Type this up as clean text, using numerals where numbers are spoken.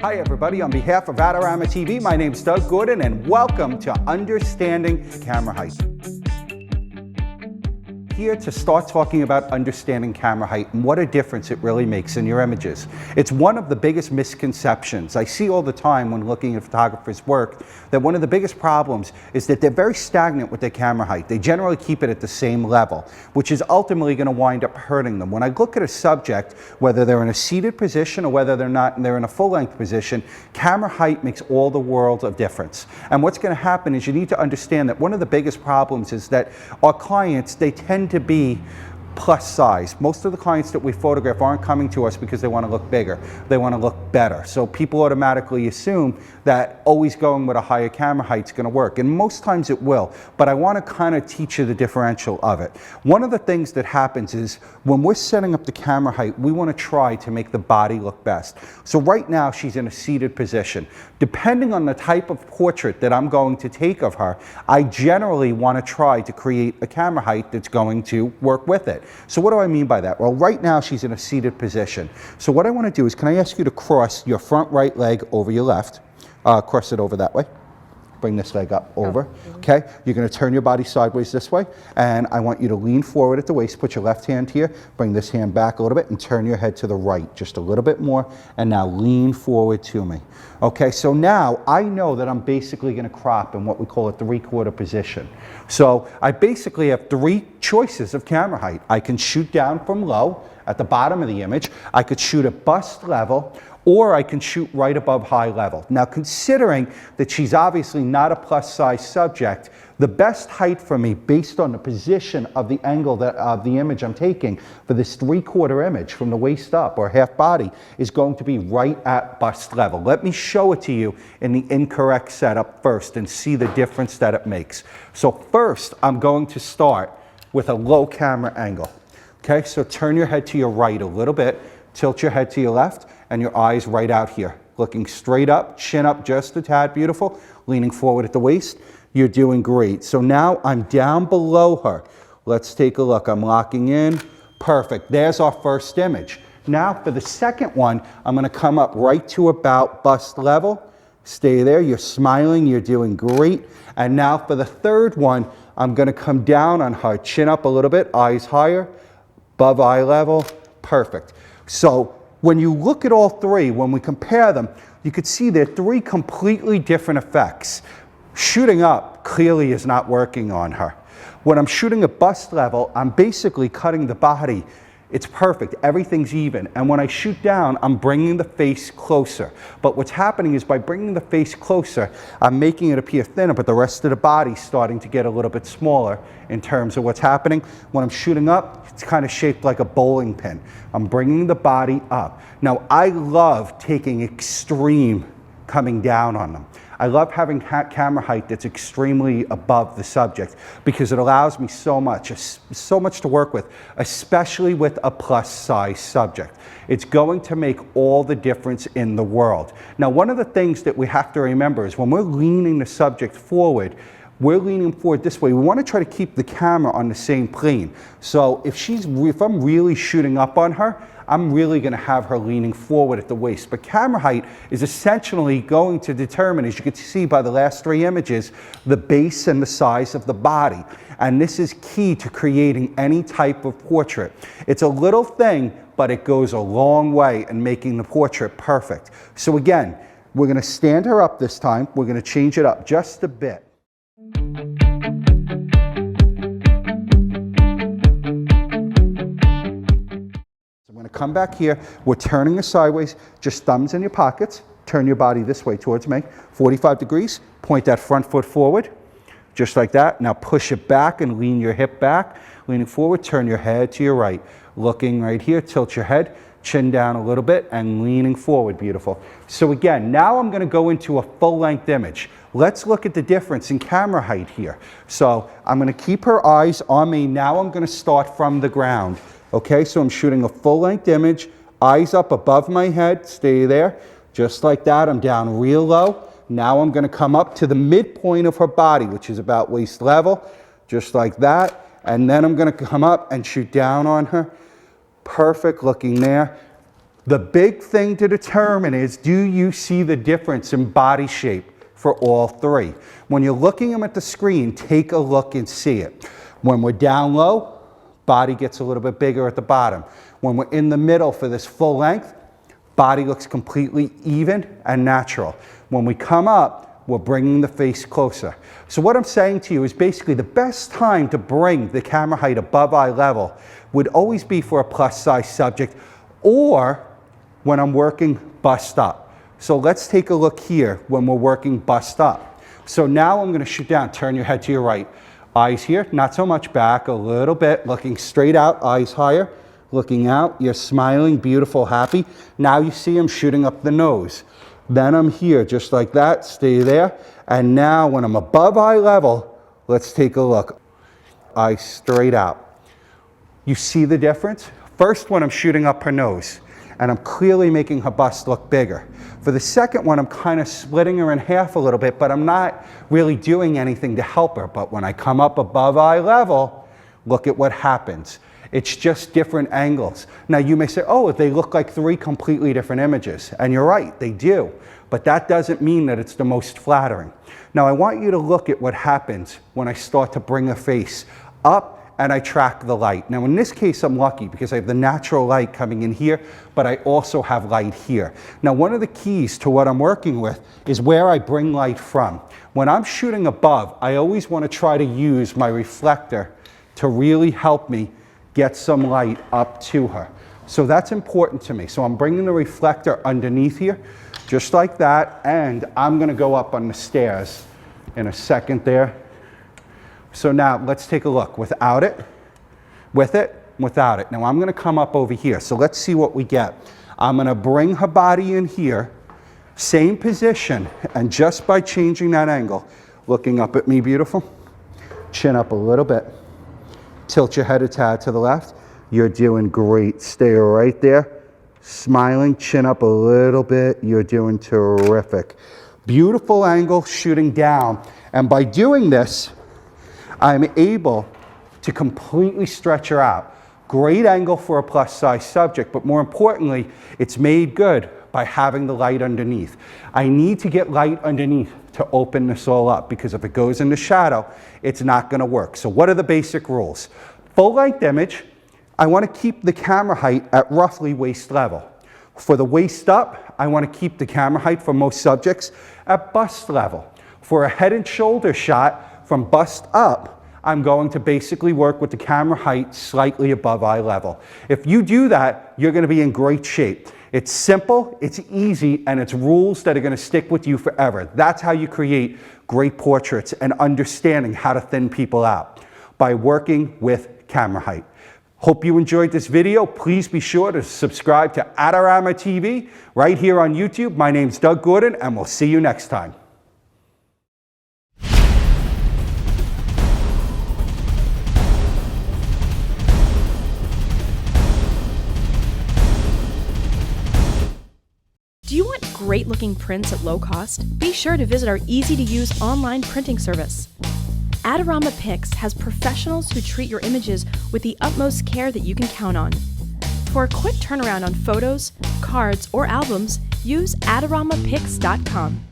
Hi everybody, on behalf of Adorama TV, my name's Doug Gordon and welcome to Understanding Camera Height. Here to start talking about understanding camera height and what a difference it really makes in your images. It's one of the biggest misconceptions I see all the time when looking at photographers' work, that one of the biggest problems is that they're very stagnant with their camera height. They generally keep it at the same level, which is ultimately going to wind up hurting them. When I look at a subject, whether they're in a seated position or whether they're in a full-length position, camera height makes all the world of difference. And what's going to happen is you need to understand that one of the biggest problems is that our clients, they tend to be plus size. Most of the clients that we photograph aren't coming to us because they want to look bigger. They want to look better. So people automatically assume that always going with a higher camera height is going to work. And most times it will. But I want to kind of teach you the differential of it. One of the things that happens is when we're setting up the camera height, we want to try to make the body look best. So right now she's in a seated position. Depending on the type of portrait that I'm going to take of her, I generally want to try to create a camera height that's going to work with it. So what do I mean by that? Well, right now she's in a seated position. So what I want to do is, can I ask you to cross your front right leg over your left? Cross it over that way. Bring this leg up over. Okay, you're going to turn your body sideways this way, and I want you to lean forward at the waist. Put your left hand here, bring this hand back a little bit, and turn your head to the right just a little bit more, and now lean forward to me. Okay, so now I know that I'm basically going to crop in what we call a three-quarter position. So I basically have three choices of camera height. I can shoot down from low at the bottom of the image. I could shoot at bust level, or I can shoot right above eye level. Now, considering that she's obviously not a plus size subject, the best height for me, based on the position of the angle of the image I'm taking for this three-quarter image from the waist up or half body, is going to be right at bust level. Let me show it to you in the incorrect setup first and see the difference that it makes. So first, I'm going to start with a low camera angle. Okay, so turn your head to your right a little bit, tilt your head to your left, and your eyes right out here. Looking straight up, chin up just a tad, beautiful. Leaning forward at the waist, you're doing great. So now I'm down below her. Let's take a look, I'm locking in, perfect. There's our first image. Now for the second one, I'm gonna come up right to about bust level. Stay there, you're smiling, you're doing great. And now for the third one, I'm gonna come down on her, chin up a little bit, eyes higher, above eye level, perfect. So when you look at all three, when we compare them, you could see they're three completely different effects. Shooting up clearly is not working on her. When I'm shooting at bust level, I'm basically cutting the body. It's perfect, everything's even. And when I shoot down, I'm bringing the face closer. But what's happening is by bringing the face closer, I'm making it appear thinner, but the rest of the body's starting to get a little bit smaller in terms of what's happening. When I'm shooting up, it's kind of shaped like a bowling pin. I'm bringing the body up. Now, I love taking extreme coming down on them. I love having camera height that's extremely above the subject because it allows me so much to work with, especially with a plus size subject. It's going to make all the difference in the world. Now, one of the things that we have to remember is when we're leaning the subject forward, we're leaning forward this way. We want to try to keep the camera on the same plane. So if I'm really shooting up on her, I'm really going to have her leaning forward at the waist. But camera height is essentially going to determine, as you can see by the last three images, the base and the size of the body. And this is key to creating any type of portrait. It's a little thing, but it goes a long way in making the portrait perfect. So again, we're going to stand her up this time. We're going to change it up just a bit. I'm going to come back here. We're turning her sideways, just thumbs in your pockets. Turn your body this way towards me, 45 degrees. Point that front foot forward, just like that. Now push it back and lean your hip back. Leaning forward, turn your head to your right. Looking right here, tilt your head, chin down a little bit, and leaning forward, beautiful. So again, now I'm going to go into a full-length image. Let's look at the difference in camera height here. So I'm going to keep her eyes on me. Now I'm going to start from the ground. Okay, so I'm shooting a full-length image, eyes up above my head, stay there, just like that. I'm down real low. Now I'm going to come up to the midpoint of her body, which is about waist level, just like that. And then I'm going to come up and shoot down on her. Perfect, looking there. The big thing to determine is, do you see the difference in body shape for all three? When you're looking them at the screen, take a look and see it. When we're down low, body gets a little bit bigger at the bottom. When we're in the middle for this full length, body looks completely even and natural. When we come up, we're bringing the face closer. So what I'm saying to you is basically the best time to bring the camera height above eye level would always be for a plus size subject, or when I'm working bust up. So let's take a look here when we're working bust up. So now I'm going to shoot down. Turn your head to your right. Eyes here, not so much back, a little bit, looking straight out, eyes higher, looking out. You're smiling, beautiful, happy. Now you see I'm shooting up the nose. Then I'm here, just like that, stay there. And now when I'm above eye level, let's take a look. Eyes straight out. You see the difference? First one, I'm shooting up her nose, and I'm clearly making her bust look bigger. For the second one, I'm kind of splitting her in half a little bit, but I'm not really doing anything to help her. But when I come up above eye level, look at what happens. It's just different angles. Now you may say, oh, they look like three completely different images. And you're right, they do. But that doesn't mean that it's the most flattering. Now I want you to look at what happens when I start to bring a face up and I track the light. Now in this case, I'm lucky because I have the natural light coming in here, but I also have light here. Now one of the keys to what I'm working with is where I bring light from. When I'm shooting above, I always want to try to use my reflector to really help me get some light up to her. So that's important to me. So I'm bringing the reflector underneath here, just like that, and I'm going to go up on the stairs in a second there. So now let's take a look without it, with it, without it. Now I'm going to come up over here. So let's see what we get. I'm going to bring her body in here, same position, and just by changing that angle, looking up at me, beautiful, chin up a little bit, tilt your head a tad to the left. You're doing great. Stay right there, smiling, chin up a little bit. You're doing terrific. Beautiful angle, shooting down. And by doing this, I'm able to completely stretch her out. Great angle for a plus size subject, but more importantly, it's made good by having the light underneath. I need to get light underneath to open this all up, because if it goes in the shadow, it's not going to work. So what are the basic rules? Full length image, I want to keep the camera height at roughly waist level. For the waist up, I want to keep the camera height for most subjects at bust level. For a head and shoulder shot, from bust up, I'm going to basically work with the camera height slightly above eye level. If you do that, you're going to be in great shape. It's simple, it's easy, and it's rules that are going to stick with you forever. That's how you create great portraits and understanding how to thin people out, by working with camera height. Hope you enjoyed this video. Please be sure to subscribe to Adorama TV right here on YouTube. My name's Doug Gordon, and we'll see you next time. Do you want great looking prints at low cost? Be sure to visit our easy to use online printing service. Adorama Pix has professionals who treat your images with the utmost care that you can count on. For a quick turnaround on photos, cards, or albums, use AdoramaPix.com.